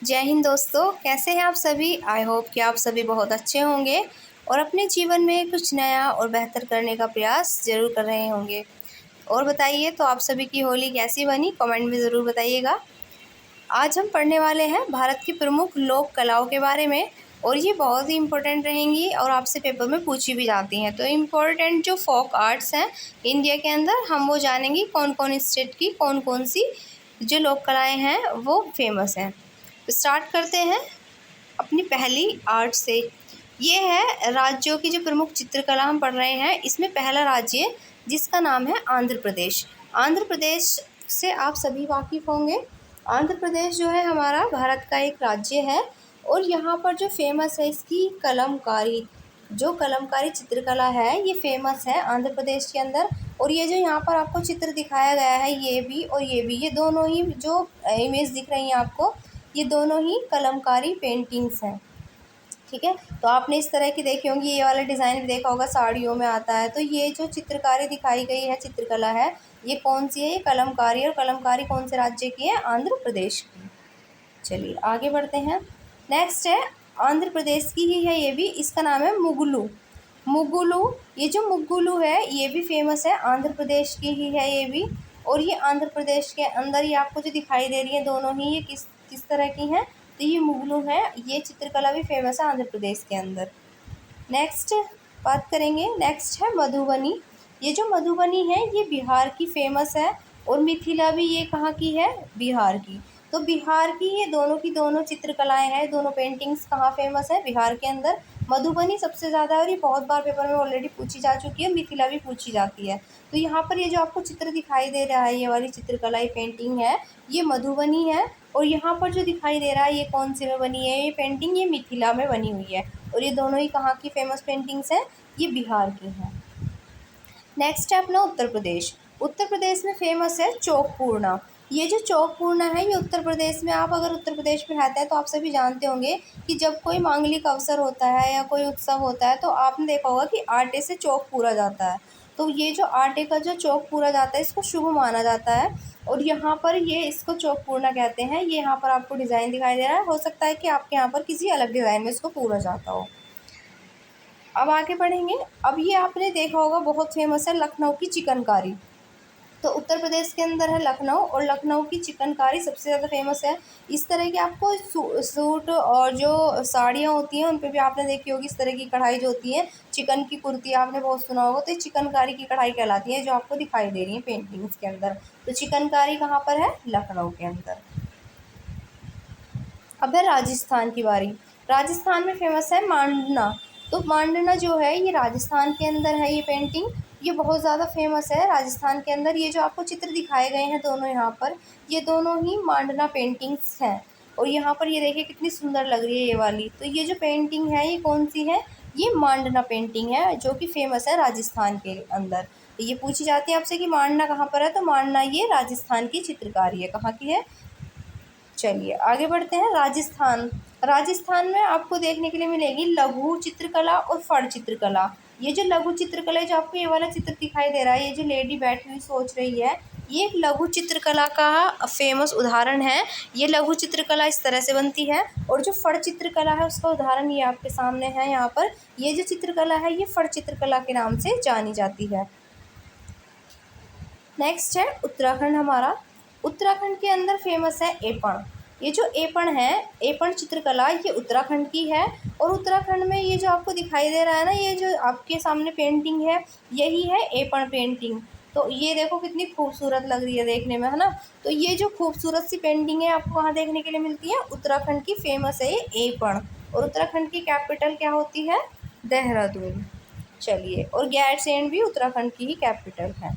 जय हिंद दोस्तों, कैसे हैं आप सभी। आई होप कि आप सभी बहुत अच्छे होंगे और अपने जीवन में कुछ नया और बेहतर करने का प्रयास ज़रूर कर रहे होंगे। और बताइए, तो आप सभी की होली कैसी बनी, कमेंट में ज़रूर बताइएगा। आज हम पढ़ने वाले हैं भारत की प्रमुख लोक कलाओं के बारे में और ये बहुत ही इम्पोर्टेंट रहेंगी और आपसे पेपर में पूछी भी जाती हैं। तो इम्पोर्टेंट जो फोक आर्ट्स हैं इंडिया के अंदर, हम वो जानेंगे कौन कौन स्टेट की कौन कौन सी जो लोक कलाएँ हैं वो फेमस हैं। तो स्टार्ट करते हैं अपनी पहली आर्ट से। ये है राज्यों की जो प्रमुख चित्रकला हम पढ़ रहे हैं, इसमें पहला राज्य जिसका नाम है आंध्र प्रदेश। आंध्र प्रदेश से आप सभी वाकिफ़ होंगे। आंध्र प्रदेश जो है हमारा भारत का एक राज्य है और यहाँ पर जो फेमस है इसकी कलमकारी, जो कलमकारी चित्रकला है ये फेमस है आंध्र प्रदेश के अंदर। और ये जो यहाँ पर आपको चित्र दिखाया गया है, ये भी और ये भी, ये दोनों ही जो इमेज दिख रही हैं आपको, ये दोनों ही कलमकारी पेंटिंग्स हैं। ठीक है, तो आपने इस तरह की देखी होंगी, ये वाला डिज़ाइन भी देखा होगा, साड़ियों में आता है। तो ये जो चित्रकारी दिखाई गई है, चित्रकला है, ये कौन सी है, ये कलमकारी। और कलमकारी कौन से राज्य की है, आंध्र प्रदेश की। चलिए आगे बढ़ते हैं। नेक्स्ट है आंध्र प्रदेश की ही है ये भी, इसका नाम है मुगलू। मुगलू, ये जो मुगलू है ये भी फेमस है, आंध्र प्रदेश की ही है ये भी। और ये आंध्र प्रदेश के अंदर ही आपको जो दिखाई दे रही है दोनों ही, ये किस किस तरह की हैं, तो ये मुगलू है। ये चित्रकला भी फेमस है आंध्र प्रदेश के अंदर। नेक्स्ट बात करेंगे, नेक्स्ट है मधुबनी। ये जो मधुबनी है ये बिहार की फेमस है और मिथिला भी ये कहाँ की है, बिहार की। तो बिहार की ये दोनों की दोनों चित्रकलाएं हैं, दोनों पेंटिंग्स कहाँ फेमस है, बिहार के अंदर। मधुबनी सबसे ज़्यादा है और ये बहुत बार पेपर में ऑलरेडी पूछी जा चुकी है, मिथिला भी पूछी जाती है। तो यहाँ पर ये जो आपको चित्र दिखाई दे रहा है, ये वाली चित्रकला, ये पेंटिंग है, ये मधुबनी है। और यहाँ पर जो दिखाई दे रहा है ये कौन से में बनी है, ये पेंटिंग ये मिथिला में बनी हुई है। और ये दोनों ही कहाँ की फेमस पेंटिंग्स हैं, ये बिहार की हैं। नेक्स्ट है अपना उत्तर प्रदेश। उत्तर प्रदेश में फेमस है चौकपूर्णा। ये जो चौकपूर्णा है ये उत्तर प्रदेश में, आप अगर उत्तर प्रदेश में रहते हैं तो आप सभी जानते होंगे कि जब कोई मांगलिक अवसर होता है या कोई उत्सव होता है तो आपने देखा होगा कि आटे से चौक पूरा जाता है। तो ये जो आटे का जो चौक पूरा जाता है इसको शुभ माना जाता है और यहाँ पर ये इसको चौकपूर्णा कहते हैं। ये यहाँ पर आपको डिज़ाइन दिखाई दे रहा है, हो सकता है कि आपके यहाँ पर किसी अलग डिज़ाइन में इसको पूरा जाता हो। अब आगे बढ़ेंगे। अब ये आपने देखा होगा बहुत फेमस है लखनऊ की चिकनकारी। तो उत्तर प्रदेश के अंदर है लखनऊ और लखनऊ की चिकनकारी सबसे ज़्यादा फेमस है। इस तरह की आपको सूट और जो साड़ियाँ होती हैं उन पे भी आपने देखी होगी, इस तरह की कढ़ाई जो होती है, चिकन की कुर्ती आपने बहुत सुना होगा, तो ये चिकनकारी की कढ़ाई कहलाती है जो आपको दिखाई दे रही है पेंटिंग्स के अंदर। तो चिकनकारी कहाँ पर है, लखनऊ के अंदर। अब है राजस्थान की बारी। राजस्थान में फेमस है मांडना। तो मांडना जो है ये राजस्थान के अंदर है, ये पेंटिंग ये बहुत ज़्यादा फेमस है राजस्थान के अंदर। ये जो आपको चित्र दिखाए गए हैं दोनों यहाँ पर, ये दोनों ही मांडना पेंटिंग्स हैं। और यहाँ पर ये देखिए कितनी सुंदर लग रही है ये वाली। तो ये जो पेंटिंग है ये कौन सी है, ये मांडना पेंटिंग है जो कि फेमस है राजस्थान के अंदर। तो ये पूछी जाती है आपसे कि मांडना कहाँ पर है, तो मांडना ये राजस्थान की चित्रकारी है, कहाँ की है। चलिए आगे बढ़ते हैं। राजस्थान, राजस्थान में आपको देखने के लिए मिलेगी लघु चित्रकला और फड़ चित्रकला। ये जो लघु चित्रकला है, जो आपको ये वाला चित्र दिखाई दे रहा है, ये जो लेडी बैठी हुई सोच रही है, ये एक लघु चित्रकला का फेमस उदाहरण है। ये लघु चित्रकला इस तरह से बनती है और जो फड़ चित्रकला है उसका उदाहरण ये आपके सामने है यहाँ पर। ये जो चित्रकला है ये फड़ चित्रकला के नाम से जानी जाती है। नेक्स्ट है उत्तराखंड हमारा। उत्तराखंड के अंदर फेमस है एपण। ये जो एपण है, एपण चित्रकला, ये उत्तराखंड की है। और उत्तराखंड में ये जो आपको दिखाई दे रहा है ना, ये जो आपके सामने पेंटिंग है यही है एपण पेंटिंग। तो ये देखो कितनी खूबसूरत लग रही है देखने में, है ना। तो ये जो खूबसूरत सी पेंटिंग है आपको कहाँ देखने के लिए मिलती है, उत्तराखंड की फेमस है ये एपण। और उत्तराखंड की कैपिटल क्या होती है, देहरादून। चलिए, और गैरसैंण भी उत्तराखंड की ही कैपिटल है।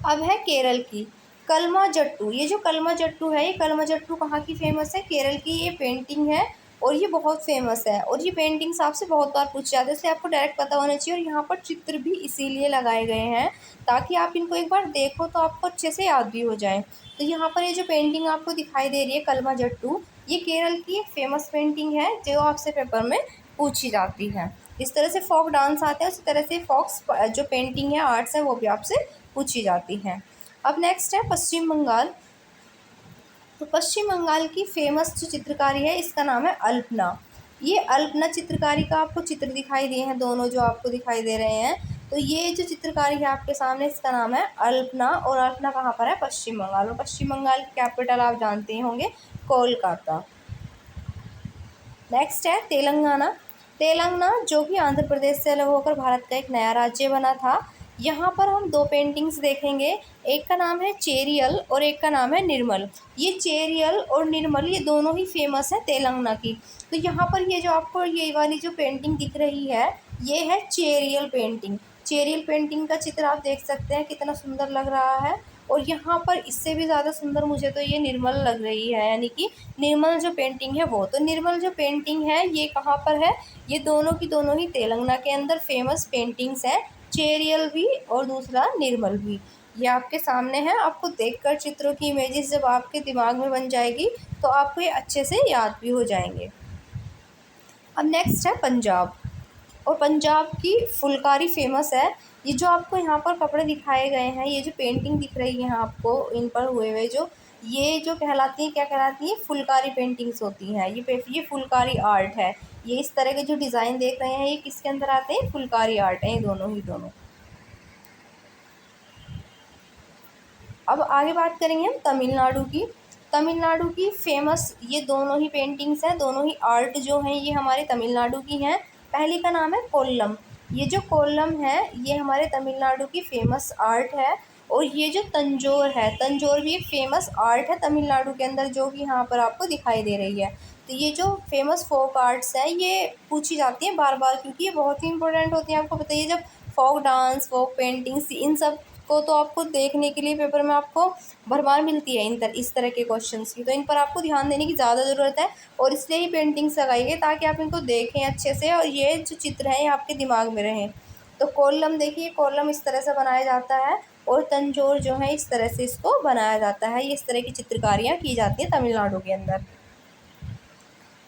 अब है केरल की कलमाजट्टू। ये जो कलमाजट्टू है, ये कलमाजट्टू कहाँ की फेमस है, केरल की ये पेंटिंग है और ये बहुत फेमस है। और ये पेंटिंग्स आपसे बहुत बार पूछी जाती है, इसलिए आपको डायरेक्ट पता होना चाहिए। और यहाँ पर चित्र भी इसीलिए लगाए गए हैं ताकि आप इनको एक बार देखो तो आपको अच्छे से याद भी हो जाए। तो यहाँ पर ये जो पेंटिंग आपको दिखाई दे रही है कलमाजट्टू, ये केरल की एक फेमस पेंटिंग है जो आपसे पेपर में पूछी जाती है। इस तरह से फोक डांस आते हैं, उसी तरह से फोक्स जो पेंटिंग है, आर्ट्स है, वो भी आपसे पूछी जाती हैं। अब नेक्स्ट है पश्चिम बंगाल। तो पश्चिम बंगाल की फेमस जो चित्रकारी है इसका नाम है अल्पना। ये अल्पना चित्रकारी का आपको चित्र दिखाई दिए हैं, दोनों जो आपको दिखाई दे रहे हैं। तो ये जो चित्रकारी है आपके सामने इसका नाम है अल्पना, और अल्पना कहाँ पर है? पश्चिम बंगाल। और पश्चिम बंगाल की कैपिटल आप जानते होंगे, कोलकाता। नेक्स्ट है तेलंगाना। तेलंगाना जो कि आंध्र प्रदेश से अलग होकर भारत का एक नया राज्य बना था। यहाँ पर हम दो पेंटिंग्स देखेंगे, एक का नाम है चेरियल और एक का नाम है निर्मल। ये चेरियल और निर्मल ये दोनों ही फेमस है तेलंगाना की। तो यहाँ पर ये जो आपको ये वाली जो पेंटिंग दिख रही है ये है चेरियल पेंटिंग। चेरियल पेंटिंग का चित्र आप देख सकते हैं कितना सुंदर लग रहा है। और यहाँ पर इससे भी ज़्यादा सुंदर मुझे तो ये निर्मल लग रही है, यानी कि निर्मल जो पेंटिंग है वो। तो निर्मल जो पेंटिंग है ये कहाँ पर है? ये दोनों की दोनों ही तेलंगाना के अंदर फेमस पेंटिंग्स हैं, चेरियल भी और दूसरा निर्मल भी। ये आपके सामने है, आपको देखकर चित्रों की इमेजेस जब आपके दिमाग में बन जाएगी तो आपको ये अच्छे से याद भी हो जाएंगे। अब नेक्स्ट है पंजाब। और पंजाब की फुलकारी फेमस है। ये जो आपको यहाँ पर कपड़े दिखाए गए हैं, ये जो पेंटिंग दिख रही है आपको इन पर हुए हुए जो, ये जो कहलाती है, क्या कहलाती है? फुलकारी पेंटिंग्स होती हैं। ये फुलकारी आर्ट है। ये इस तरह के जो डिज़ाइन देख रहे हैं ये किसके अंदर आते हैं? फुलकारी आर्ट है, ये दोनों ही दोनों। अब आगे बात करेंगे हम तमिलनाडु की। तमिलनाडु की फेमस ये दोनों ही पेंटिंग्स हैं, दोनों ही आर्ट जो हैं ये हमारे तमिलनाडु की हैं। पहली का नाम है कोल्लम। ये जो कोल्लम है ये हमारे तमिलनाडु की फेमस आर्ट है। और ये जो तंजोर है, तंजोर भी एक फेमस आर्ट है तमिलनाडु के अंदर, जो कि यहाँ पर आपको दिखाई दे रही है। तो ये जो फेमस फोक आर्ट्स हैं ये पूछी जाती हैं बार बार, क्योंकि ये बहुत ही इंपॉर्टेंट होती हैं। आपको बताइए, जब फोक डांस, फोक पेंटिंग्स, इन सब को तो आपको देखने के लिए पेपर में आपको भरमार मिलती है इस तरह के क्वेश्चंस की। तो इन पर आपको ध्यान देने की ज़्यादा ज़रूरत है, और इसलिए ही पेंटिंग्स लगाई गई ताकि आप इनको देखें अच्छे से और ये जो चित्र हैं ये आपके दिमाग में रहें। तो कोलम देखिए, कोलम इस तरह से बनाया जाता है, और तंजोर जो है इस तरह से इसको बनाया जाता है। ये इस तरह की चित्रकारियाँ की जाती हैं तमिलनाडु के अंदर।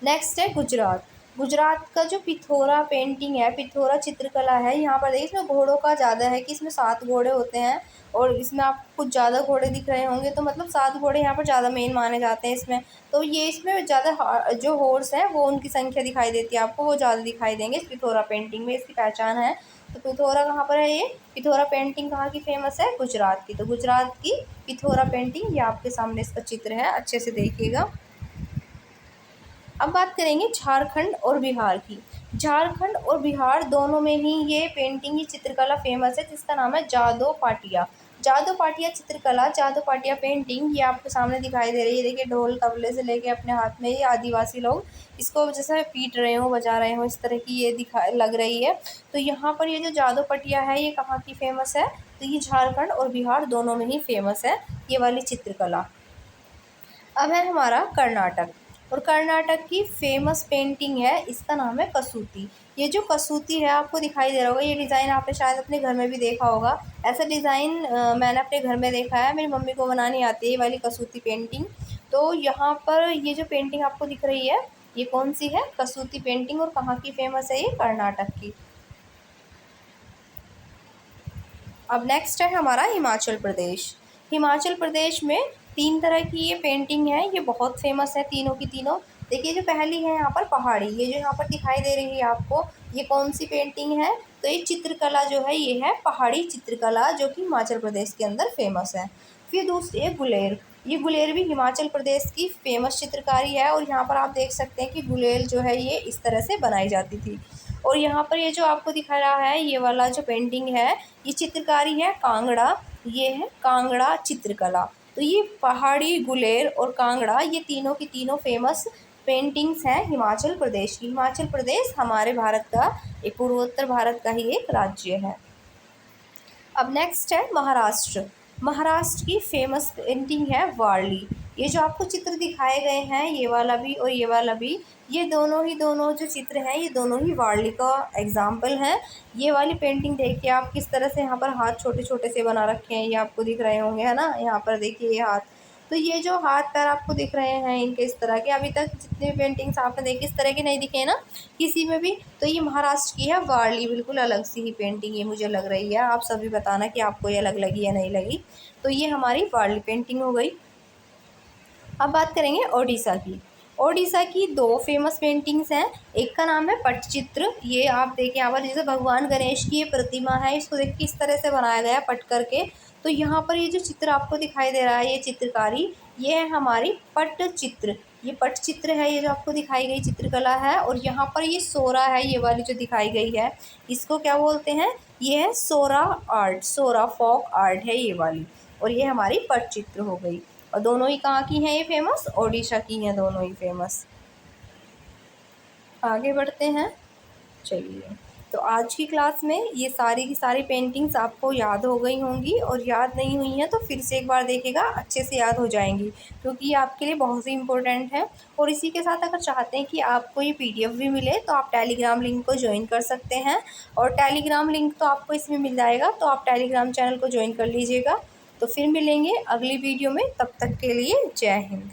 नेक्स्ट है गुजरात। गुजरात का जो पिथोरा पेंटिंग है, पिथोरा चित्रकला है, यहाँ पर देखिए इसमें घोड़ों का ज़्यादा है कि इसमें 7 घोड़े होते हैं, और इसमें आपको कुछ ज़्यादा घोड़े दिख रहे होंगे, तो मतलब 7 घोड़े यहाँ पर ज़्यादा मेन माने जाते हैं इसमें। तो ये इसमें ज़्यादा जो हॉर्स हैं वो उनकी संख्या दिखाई देती है आपको, वो ज़्यादा दिखाई देंगे इस पिथोरा पेंटिंग में, इसकी पहचान है। तो पिथोरा कहाँ पर है? ये पिथोरा पेंटिंग कहाँ की फेमस है? गुजरात की। तो गुजरात की पिथोरा पेंटिंग, ये आपके सामने इसका चित्र है, अच्छे से देखिएगा। अब बात करेंगे झारखंड और बिहार की। झारखंड और बिहार दोनों में ही ये पेंटिंग, ये चित्रकला फेमस है, जिसका नाम है जादो पाटिया। जादो पाटिया चित्रकला, जादो पाटिया पेंटिंग, ये आपके सामने दिखाई दे रही है। देखिए ढोल तबले से लेके अपने हाथ में ये आदिवासी लोग इसको जैसे पीट रहे हो, बजा रहे हो, इस तरह की ये दिखा लग रही है। तो यहाँ पर ये जो जादो पाटिया है ये कहाँ की फेमस है? तो ये झारखंड और बिहार दोनों में ही फेमस है ये वाली चित्रकला। अब है हमारा कर्नाटक। और कर्नाटक की फेमस पेंटिंग है, इसका नाम है कसूती। ये जो कसूती है आपको दिखाई दे रहा होगा, ये डिज़ाइन आपने शायद अपने घर में भी देखा होगा। ऐसा डिज़ाइन मैंने अपने घर में देखा है, मेरी मम्मी को बनानी आती है ये वाली कसूती पेंटिंग। तो यहाँ पर ये जो पेंटिंग आपको दिख रही है ये कौन सी है? कसूती पेंटिंग। और कहाँ की फेमस है? ये कर्नाटक की। अब नेक्स्ट है हमारा हिमाचल प्रदेश। हिमाचल प्रदेश में 3 तरह की ये पेंटिंग है, ये बहुत फेमस है तीनों की तीनों। देखिए जो पहली है यहाँ पर पहाड़ी, ये जो यहाँ पर दिखाई दे रही है आपको, ये कौन सी पेंटिंग है? तो ये चित्रकला जो है ये है पहाड़ी चित्रकला, जो कि हिमाचल प्रदेश के अंदर फेमस है। फिर दूसरी है गुलेर। ये गुलेर भी हिमाचल प्रदेश की फेमस चित्रकारी है, और यहाँ पर आप देख सकते हैं कि गुलेर जो है ये इस तरह से बनाई जाती थी। और यहाँ पर ये जो आपको दिखा रहा है ये वाला जो पेंटिंग है, ये चित्रकारी है कांगड़ा। ये है कांगड़ा चित्रकला। तो ये पहाड़ी, गुलेर और कांगड़ा, ये तीनों की तीनों फेमस पेंटिंग्स हैं हिमाचल प्रदेश की। हिमाचल प्रदेश हमारे भारत का, एक पूर्वोत्तर भारत का ही एक राज्य है। अब नेक्स्ट है महाराष्ट्र। महाराष्ट्र की फेमस पेंटिंग है वारली। ये जो आपको चित्र दिखाए गए हैं ये वाला भी और ये वाला भी, ये दोनों ही दोनों जो चित्र हैं ये दोनों ही वारली का एग्जाम्पल हैं। ये वाली पेंटिंग देखिए आप किस तरह से यहाँ पर हाथ छोटे छोटे से बना रखे हैं, ये आपको दिख रहे होंगे, है ना? यहाँ पर देखिए ये हाथ, तो ये जो हाथ पैर आपको दिख रहे हैं इनके इस तरह के, अभी तक जितने भी पेंटिंग्स आपने देखी इस तरह के नहीं दिखे ना किसी में भी। तो ये महाराष्ट्र की है वारली, बिल्कुल अलग सी ही पेंटिंग ये मुझे लग रही है। आप सभी बताना कि आपको ये अलग लगी या नहीं लगी। तो ये हमारी वारली पेंटिंग हो गई। अब बात करेंगे ओडिशा की। ओडिशा की दो फेमस पेंटिंग्स हैं। एक का नाम है पटचित्र। ये आप देखिए यहाँ पर जैसे भगवान गणेश की ये प्रतिमा है, इसको देखिए किस तरह से बनाया गया है पट करके। तो यहाँ पर ये जो चित्र आपको दिखाई दे रहा है, ये चित्रकारी, ये है हमारी पटचित्र। ये पटचित्र है, ये जो आपको दिखाई गई चित्रकला है। और यहाँ पर ये सोरा है, ये वाली जो दिखाई गई है, इसको क्या बोलते हैं? ये है सोरा आर्ट, सोरा फोक आर्ट है ये वाली। और ये हमारी पटचित्र हो गई। और दोनों ही कहाँ की हैं ये फेमस? ओडिशा की हैं दोनों ही फेमस। आगे बढ़ते हैं। चलिए, तो आज की क्लास में ये सारी की सारी पेंटिंग्स आपको याद हो गई होंगी, और याद नहीं हुई हैं तो फिर से एक बार देखेगा, अच्छे से याद हो जाएंगी, क्योंकि ये आपके लिए बहुत ही इंपॉर्टेंट है। और इसी के साथ अगर चाहते हैं कि आपको ये पीडीएफ भी मिले तो आप टेलीग्राम लिंक को ज्वाइन कर सकते हैं। और टेलीग्राम लिंक तो आपको इसमें मिल जाएगा, तो आप टेलीग्राम चैनल को ज्वाइन कर लीजिएगा। तो फिर मिलेंगे अगली वीडियो में, तब तक के लिए जय हिंद।